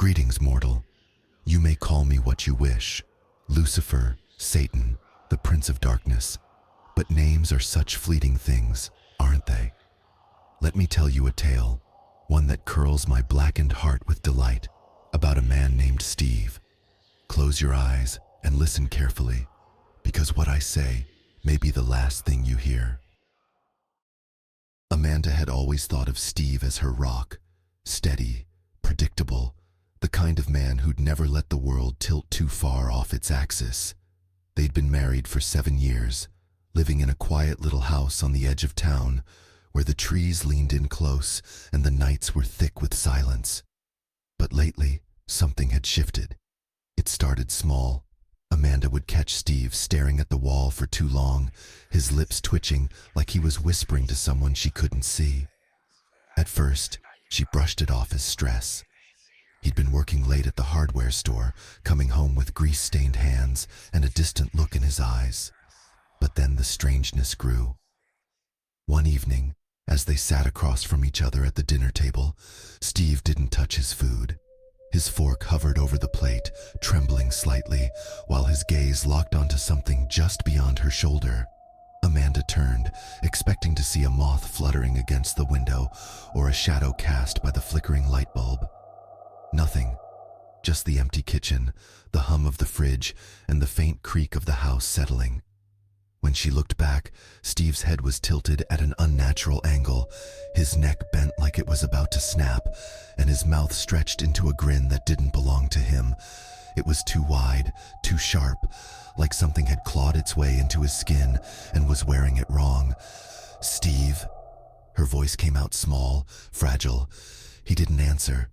Greetings, mortal. You may call me what you wish. Lucifer, Satan, the Prince of Darkness. But names are such fleeting things, aren't they? Let me tell you a tale, one that curls my blackened heart with delight, about a man named Steve. Close your eyes and listen carefully, because what I say may be the last thing you hear. Amanda had always thought of Steve as her rock, steady, predictable, the kind of man who'd never let the world tilt too far off its axis. They'd been married for 7 years, living in a quiet little house on the edge of town, where the trees leaned in close and the nights were thick with silence. But lately, something had shifted. It started small. Amanda would catch Steve staring at the wall for too long, his lips twitching like he was whispering to someone she couldn't see. At first, she brushed it off as stress. He'd been working late at the hardware store, coming home with grease-stained hands and a distant look in his eyes. But then the strangeness grew. One evening, as they sat across from each other at the dinner table, Steve didn't touch his food. His fork hovered over the plate, trembling slightly, while his gaze locked onto something just beyond her shoulder. Amanda turned, expecting to see a moth fluttering against the window or a shadow cast by the flickering light bulb. Nothing. Just the empty kitchen, the hum of the fridge, and the faint creak of the house settling. When she looked back, Steve's head was tilted at an unnatural angle, his neck bent like it was about to snap, and his mouth stretched into a grin that didn't belong to him. It was too wide, too sharp, like something had clawed its way into his skin and was wearing it wrong. "Steve?" Her voice came out small, fragile. He didn't answer.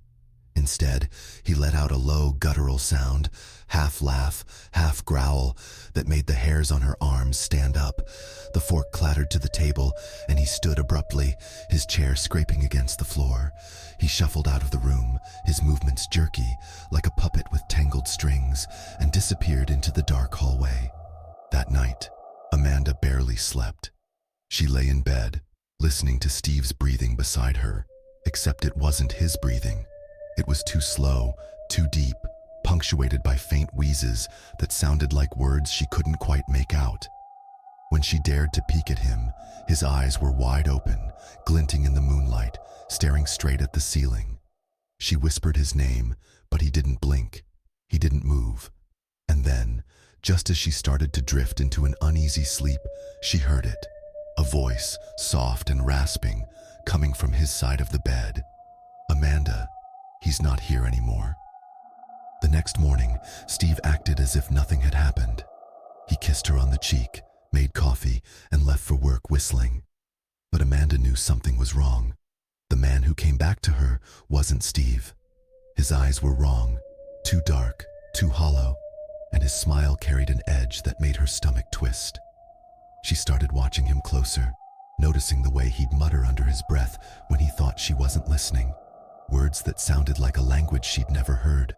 Instead, he let out a low, guttural sound, half laugh, half growl, that made the hairs on her arms stand up. The fork clattered to the table, and he stood abruptly, his chair scraping against the floor. He shuffled out of the room, his movements jerky, like a puppet with tangled strings, and disappeared into the dark hallway. That night, Amanda barely slept. She lay in bed, listening to Steve's breathing beside her, except it wasn't his breathing. It was too slow, too deep, punctuated by faint wheezes that sounded like words she couldn't quite make out. When she dared to peek at him, his eyes were wide open, glinting in the moonlight, staring straight at the ceiling. She whispered his name, but he didn't blink. He didn't move. And then, just as she started to drift into an uneasy sleep, she heard it. A voice, soft and rasping, coming from his side of the bed. "Amanda, he's not here anymore." The next morning, Steve acted as if nothing had happened. He kissed her on the cheek, made coffee, and left for work whistling. But Amanda knew something was wrong. The man who came back to her wasn't Steve. His eyes were wrong, too dark, too hollow, and his smile carried an edge that made her stomach twist. She started watching him closer, noticing the way he'd mutter under his breath when he thought she wasn't listening. Words that sounded like a language she'd never heard.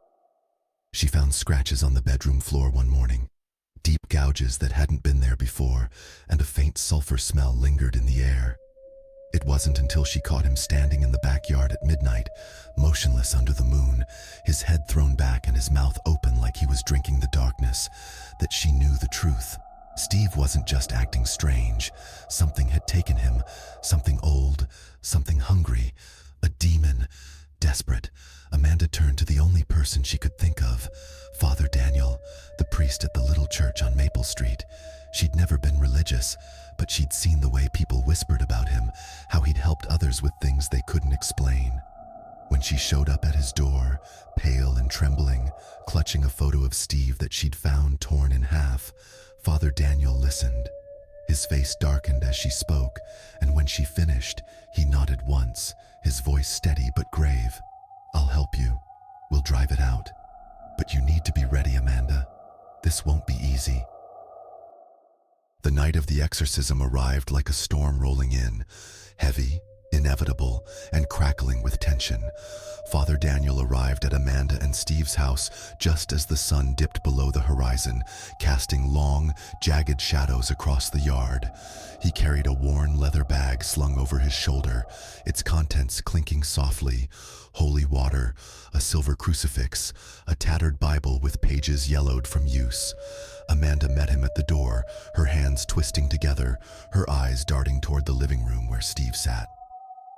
She found scratches on the bedroom floor one morning, deep gouges that hadn't been there before, and a faint sulfur smell lingered in the air. It wasn't until she caught him standing in the backyard at midnight, motionless under the moon, his head thrown back and his mouth open like he was drinking the darkness, that she knew the truth. Steve wasn't just acting strange. Something had taken him, something old, something hungry, a demon. Desperate, Amanda turned to the only person she could think of, Father Daniel, the priest at the little church on Maple Street. She'd never been religious, but she'd seen the way people whispered about him, how he'd helped others with things they couldn't explain. When she showed up at his door, pale and trembling, clutching a photo of Steve that she'd found torn in half, Father Daniel listened. His face darkened as she spoke, and when she finished, he nodded once, his voice steady but grave. "I'll help you. We'll drive it out. But you need to be ready, Amanda. This won't be easy." The night of the exorcism arrived like a storm rolling in, heavy, inevitable, and crackling with tension. Father Daniel arrived at Amanda and Steve's house just as the sun dipped below the horizon, casting long, jagged shadows across the yard. He carried a worn leather bag slung over his shoulder, its contents clinking softly, holy water, a silver crucifix, a tattered Bible with pages yellowed from use. Amanda met him at the door, her hands twisting together, her eyes darting toward the living room where Steve sat.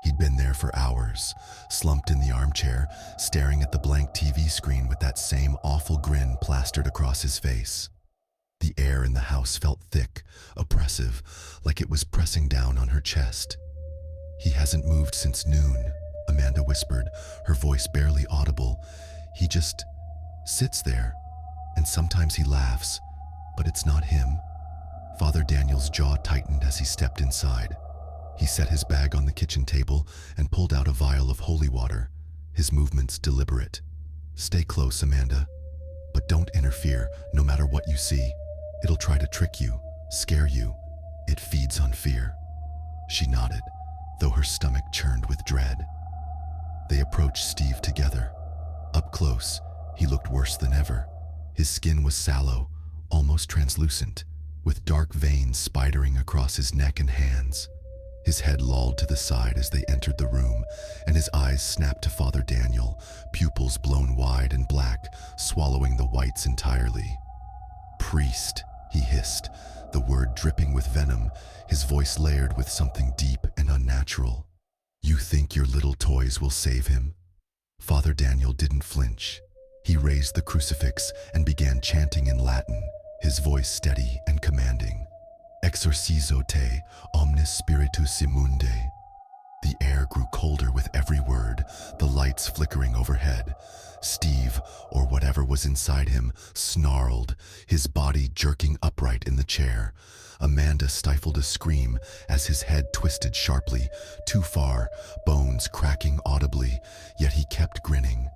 He'd been there for hours, slumped in the armchair, staring at the blank TV screen with that same awful grin plastered across his face. The air in the house felt thick, oppressive, like it was pressing down on her chest. "He hasn't moved since noon," Amanda whispered, her voice barely audible. "He just sits there, and sometimes he laughs, but it's not him." Father Daniel's jaw tightened as he stepped inside. He set his bag on the kitchen table and pulled out a vial of holy water, his movements deliberate. "Stay close, Amanda, but don't interfere no matter what you see. It'll try to trick you, scare you. It feeds on fear." She nodded, though her stomach churned with dread. They approached Steve together. Up close, he looked worse than ever. His skin was sallow, almost translucent, with dark veins spidering across his neck and hands. His head lolled to the side as they entered the room, and his eyes snapped to Father Daniel, pupils blown wide and black, swallowing the whites entirely. "Priest," he hissed, the word dripping with venom, his voice layered with something deep and unnatural. "You think your little toys will save him?" Father Daniel didn't flinch. He raised the crucifix and began chanting in Latin, his voice steady and commanding. "Exorcizo te, omnis spiritus immunde." The air grew colder with every word, the lights flickering overhead. Steve, or whatever was inside him, snarled, his body jerking upright in the chair. Amanda stifled a scream as his head twisted sharply, too far, bones cracking audibly, yet he kept grinning.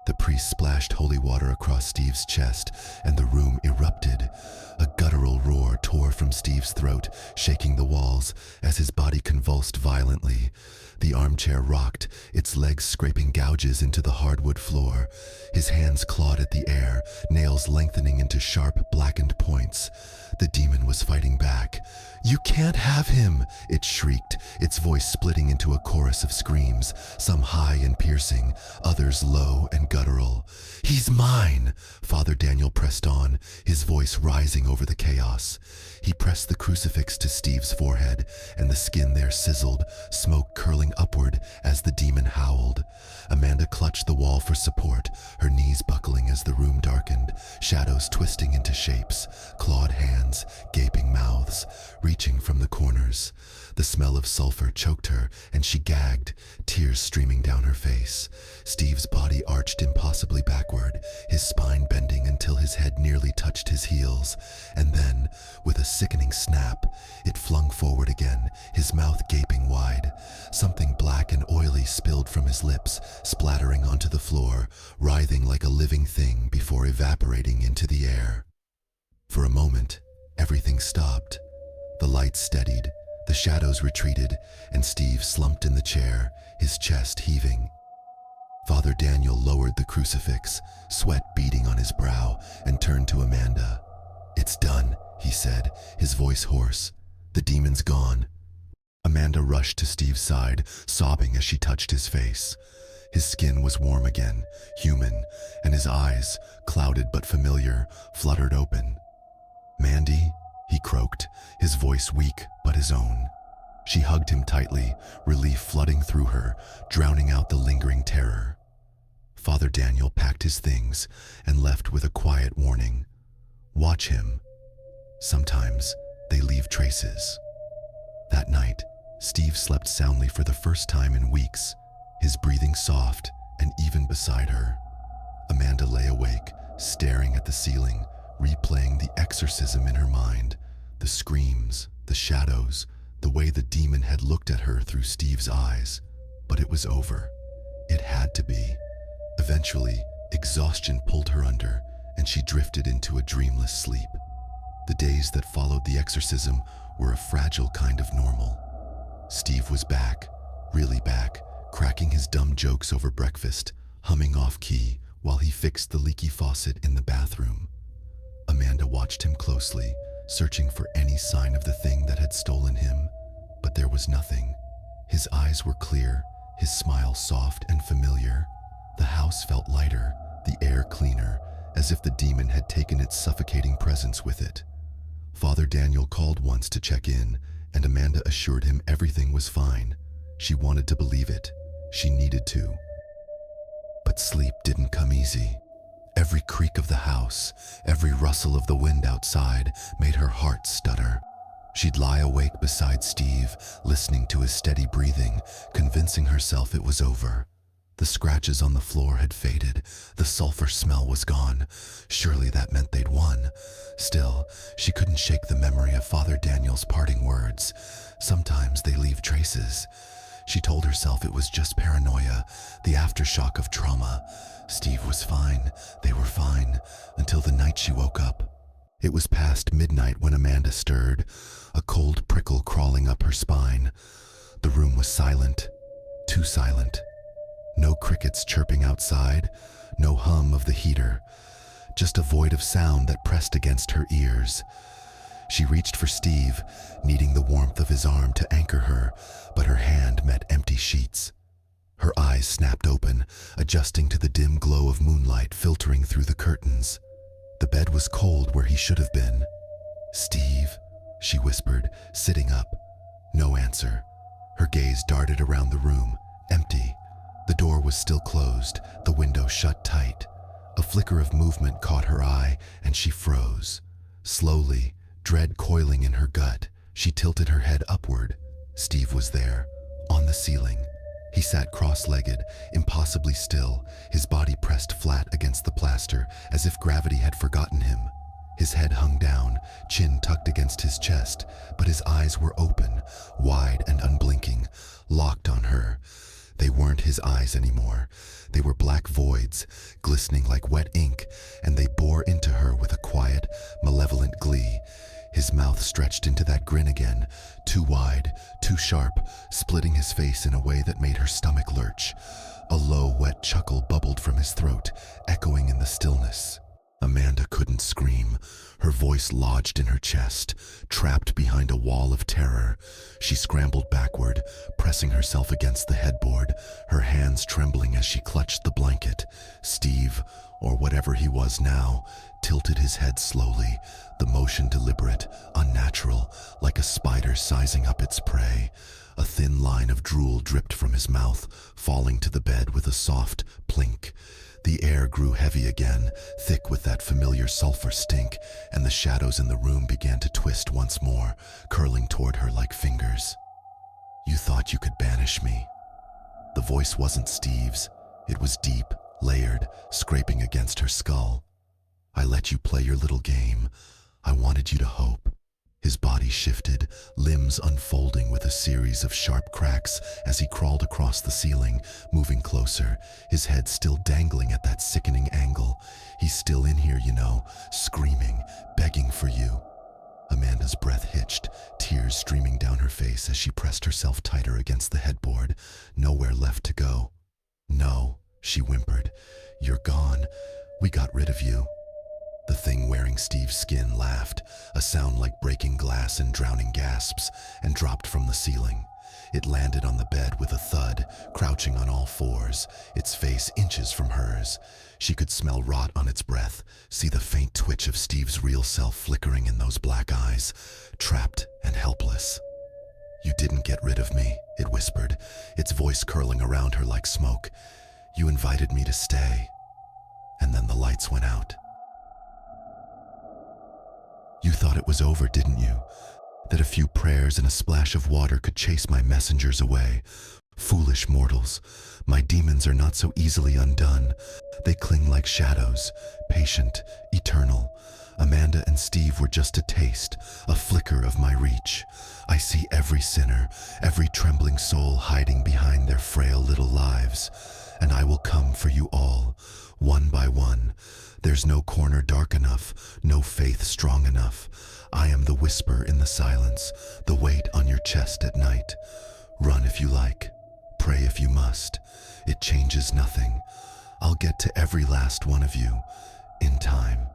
The priest splashed holy water across Steve's chest, and the room erupted. A guttural roar tore from Steve's throat, shaking the walls as his body convulsed violently. The armchair rocked, its legs scraping gouges into the hardwood floor. His hands clawed at the air, nails lengthening into sharp, blackened points. The demon was fighting back. "You can't have him!" it shrieked, its voice splitting into a chorus of screams, some high and piercing, others low and guttural. "He's mine!" Father Daniel pressed on, his voice rising over the chaos. He pressed the crucifix to Steve's forehead, and the skin there sizzled, smoke curling upward as the demon howled. Amanda clutched the wall for support, her knees buckling as the room darkened, shadows twisting into shapes, clawed hands, gaping mouths, reaching from the corners. The smell of sulfur choked her, and she gagged, tears streaming down her face. Steve's body arched impossibly backward, his spine bending until his head nearly touched his heels. And then, with a sickening snap, it flung forward again, his mouth gaping wide. Something black and oily spilled from his lips, splattering onto the floor, writhing like a living thing before evaporating into the air. For a moment, everything stopped. The lights steadied, the shadows retreated, and Steve slumped in the chair, his chest heaving. Father Daniel lowered the crucifix, sweat beading on his brow, and turned to Amanda. "It's done," he said, his voice hoarse. "The demon's gone." Amanda rushed to Steve's side, sobbing as she touched his face. His skin was warm again, human, and his eyes, clouded but familiar, fluttered open. "Mandy?" he croaked, his voice weak but his own. She hugged him tightly, relief flooding through her, drowning out the lingering terror. Father Daniel packed his things and left with a quiet warning. "Watch him. Sometimes they leave traces." That night, Steve slept soundly for the first time in weeks, his breathing soft and even beside her. Amanda lay awake, staring at the ceiling, replaying the exorcism in her mind, the screams, the shadows, the way the demon had looked at her through Steve's eyes. But it was over. It had to be. Eventually, exhaustion pulled her under, and she drifted into a dreamless sleep. The days that followed the exorcism were a fragile kind of normal. Steve was back, really back, cracking his dumb jokes over breakfast, humming off-key while he fixed the leaky faucet in the bathroom. Amanda watched him closely, searching for any sign of the thing that had stolen him, but there was nothing. His eyes were clear, his smile soft and familiar. The house felt lighter, the air cleaner, as if the demon had taken its suffocating presence with it. Father Daniel called once to check in, and Amanda assured him everything was fine. She wanted to believe it. She needed to. But sleep didn't come easy. Every creak of the house, every rustle of the wind outside made her heart stutter. She'd lie awake beside Steve, listening to his steady breathing, convincing herself it was over. The scratches on the floor had faded. The sulfur smell was gone. Surely that meant they'd won. Still, she couldn't shake the memory of Father Daniel's parting words. Sometimes they leave traces. She told herself it was just paranoia, the aftershock of trauma. Steve was fine. They were fine, until the night she woke up. It was past midnight when Amanda stirred, a cold prickle crawling up her spine. The room was silent, too silent. No crickets chirping outside, no hum of the heater, just a void of sound that pressed against her ears. She reached for Steve, needing the warmth of his arm to anchor her, but her hand met empty sheets. Her eyes snapped open, adjusting to the dim glow of moonlight filtering through the curtains. The bed was cold where he should have been. "Steve," she whispered, sitting up. No answer. Her gaze darted around the room, empty. The door was still closed, the window shut tight. A flicker of movement caught her eye, and she froze. Slowly, dread coiling in her gut, she tilted her head upward. Steve was there, on the ceiling. He sat cross-legged, impossibly still, his body pressed flat against the plaster, as if gravity had forgotten him. His head hung down, chin tucked against his chest, but his eyes were open, wide and unblinking, locked on her. They weren't his eyes anymore. They were black voids, glistening like wet ink, and they bore into her with a quiet, malevolent glee. His mouth stretched into that grin again, too wide, too sharp, splitting his face in a way that made her stomach lurch. A low, wet chuckle bubbled from his throat, echoing in the stillness. Amanda couldn't scream. Her voice lodged in her chest, trapped behind a wall of terror. She scrambled backward, pressing herself against the headboard, her hands trembling as she clutched the blanket. Steve, or whatever he was now, tilted his head slowly, the motion deliberate, unnatural, like a spider sizing up its prey. A thin line of drool dripped from his mouth, falling to the bed with a soft plink. The air grew heavy again, thick with that familiar sulfur stink, and the shadows in the room began to twist once more, curling toward her like fingers. "You thought you could banish me." The voice wasn't Steve's. It was deep, layered, scraping against her skull. "I let you play your little game. I wanted you to hope." His body shifted, limbs unfolding with a series of sharp cracks as he crawled across the ceiling, moving closer, his head still dangling at that sickening angle. "He's still in here, you know, screaming, begging for you." Amanda's breath hitched, tears streaming down her face as she pressed herself tighter against the headboard. Nowhere left to go. "No," she whimpered. "You're gone. We got rid of you." The thing wearing Steve's skin laughed, a sound like breaking glass and drowning gasps, and dropped from the ceiling. It landed on the bed with a thud, crouching on all fours, its face inches from hers. She could smell rot on its breath, see the faint twitch of Steve's real self flickering in those black eyes, trapped and helpless. "You didn't get rid of me," it whispered, its voice curling around her like smoke. "You invited me to stay." And then the lights went out. "You thought it was over, didn't you? That a few prayers and a splash of water could chase my messengers away? Foolish mortals, my demons are not so easily undone. They cling like shadows, patient, eternal. Amanda and Steve were just a taste, a flicker of my reach. I see every sinner, every trembling soul hiding behind their frail little lives. And I will come for you all, one by one. There's no corner dark enough, no faith strong enough. I am the whisper in the silence, the weight on your chest at night. Run if you like, pray if you must. It changes nothing. I'll get to every last one of you, in time."